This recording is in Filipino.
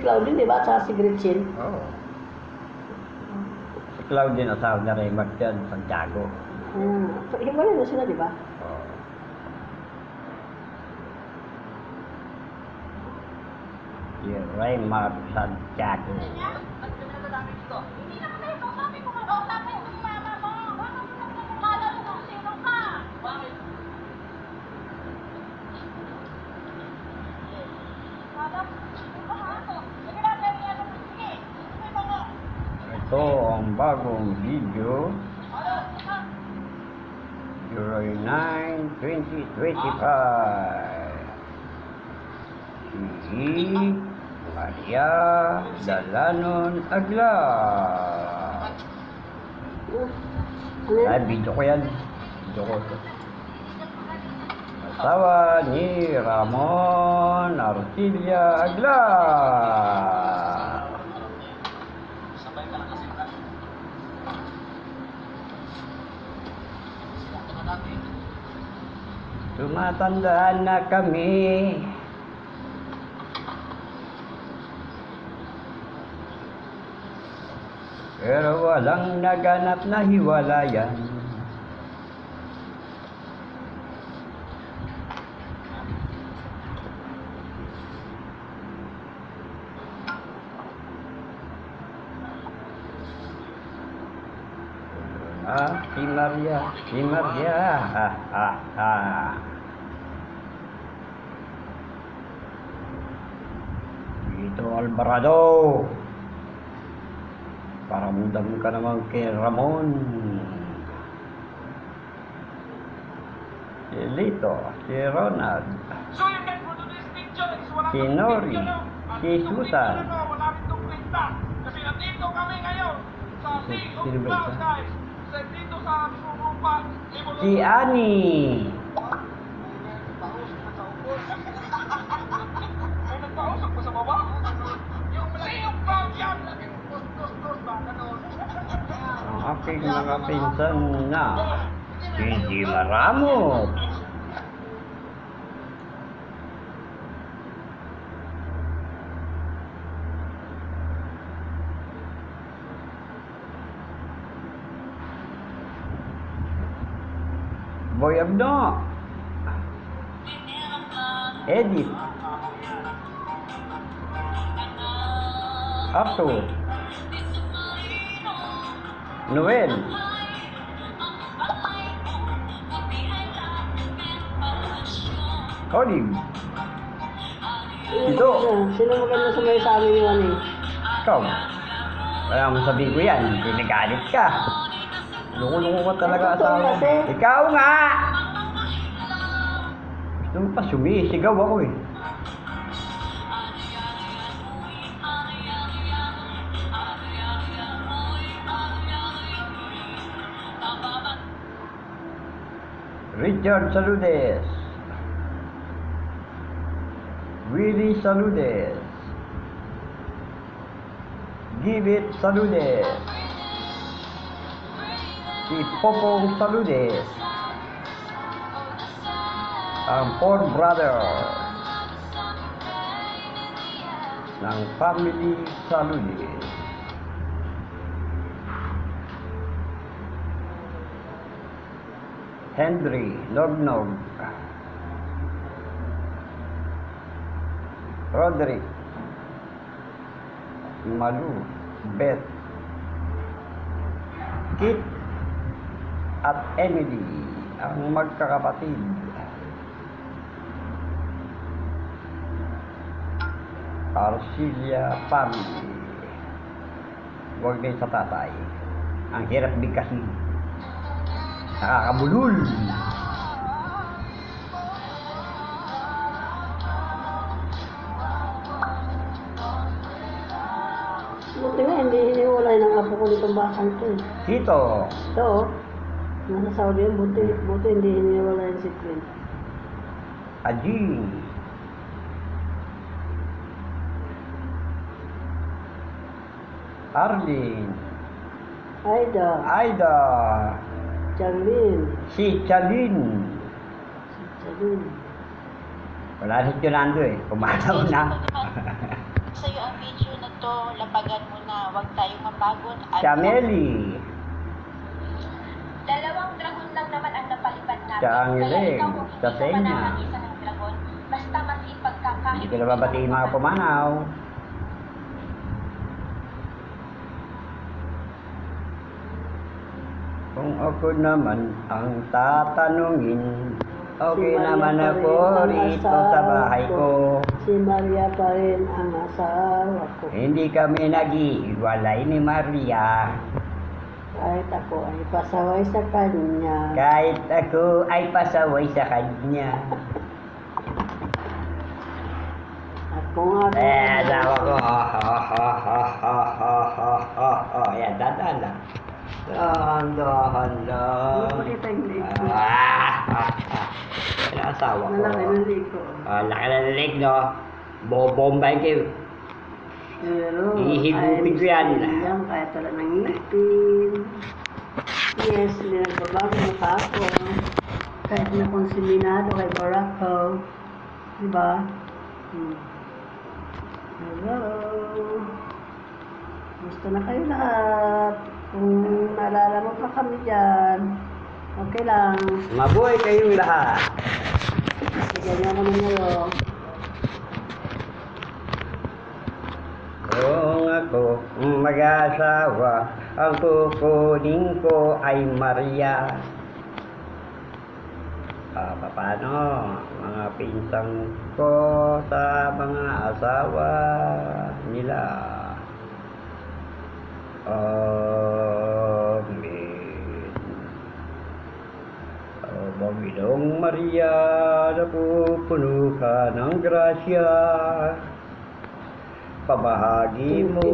Claudine, di ba? At si Gretchen. Oo. Si Claudine, asawa na Raymond yan, Santiago. So, hiwalay na sila, di ba? Oo. Si Raymond Santiago. Ito ang bagong video. July 9, 2025. Si Maria Dalanon Agla. Ay, video ko yan. Video ko ito. Asawa ni Ramon Artilia Agla. Tumatandaan na kami. Pero walang naganap na hiwalayan. Si Maria, Dito Alvarado. Paramdam ka naman kay Ramon. Si Lito, si Ronald, si Nori, si Susan. Kasi nandito kami ngayon sa Sino ba ito? guys. Dito sa Surupa. Si Ani. May nagpausap pa sa baba? Yung layong crowd yan. Dos ba? Ganon. Ang aking mga pinsan na hindi maramot. Boy Abdo, Edith, Arthur, Noel, Olig, Ito. Sino maganda sa may sa amin ni Juan eh? Ikaw, wala mo sabihin ko yan, pinagalit ka. Loko-loko ka talaga asawa. Ikaw nga! Gusto mo pa sumisigaw ako eh. Richard Saludes, Willie Saludes, Gibit Saludes, si Popong Saludes, ang four brothers ng family Saludes. Henry Nognog, Roderick, Malu, Beth, Kit at Emily, ang magkakapatid. Arcilia family. Huwag din sa tatay. Ang hirap bigkasin. Nakakabulol. Buti nga, hindi hiniwalay ng apo ko nitong batang to eh. Tito, Ito oh. Nasa Saudi yun, buti hindi hiniwalay si Queen. Ajing, Arlene, Aida, Charlene, si Chalin. Charlene. Wala si Yolando eh. Kumataw na. Sa'yo ang video. to, labagan mo na, huwag tayong mapagod. At Chameli. 2 dragon lang naman ang napalipad natin. Siya ang Kaya iling, ikaw kung sa hindi ka senya. mananag-isa ng dragon, basta masipag ka kahit Hindi ko nababatiin mga pumanaw. Kung ako naman ang tatanungin, okay Si Maria naman pa ako rin ang rito sa asawa bahay ko. Si Maria pa rin ang asawa ko. Hindi kami nag-iwalay ni Maria. Kahit ako ay pasaway sa kanya. Kahit ako ay pasaway sa kanya. At kung ako Asawa ko. Yan, dahan lang. Dahan lang. Makita yung leg ko. Yan ang asawa ko. Malaki ng leg ko. Laki ng leg, no? Bobombay kayo. Pero Ihigupin ko yan. Yan, kahit wala ng ngipin. Yes, hindi nagbabago mukha ko. Kahit na konsiminado kay Barako. Diba? Hello. Gusto na kayo lahat. Kung naalala mo pa kami dyan, okay lang. Mabuhay kayong lahat. Bigyan niyo kami ngayon. Kung ako mag-asawa, ang kukunin ko ay Maria. Paano mga pinsang ko sa mga asawa nila? Amen. O Panginoong Maria, napupuno ka ng grasya. Pabahagi mo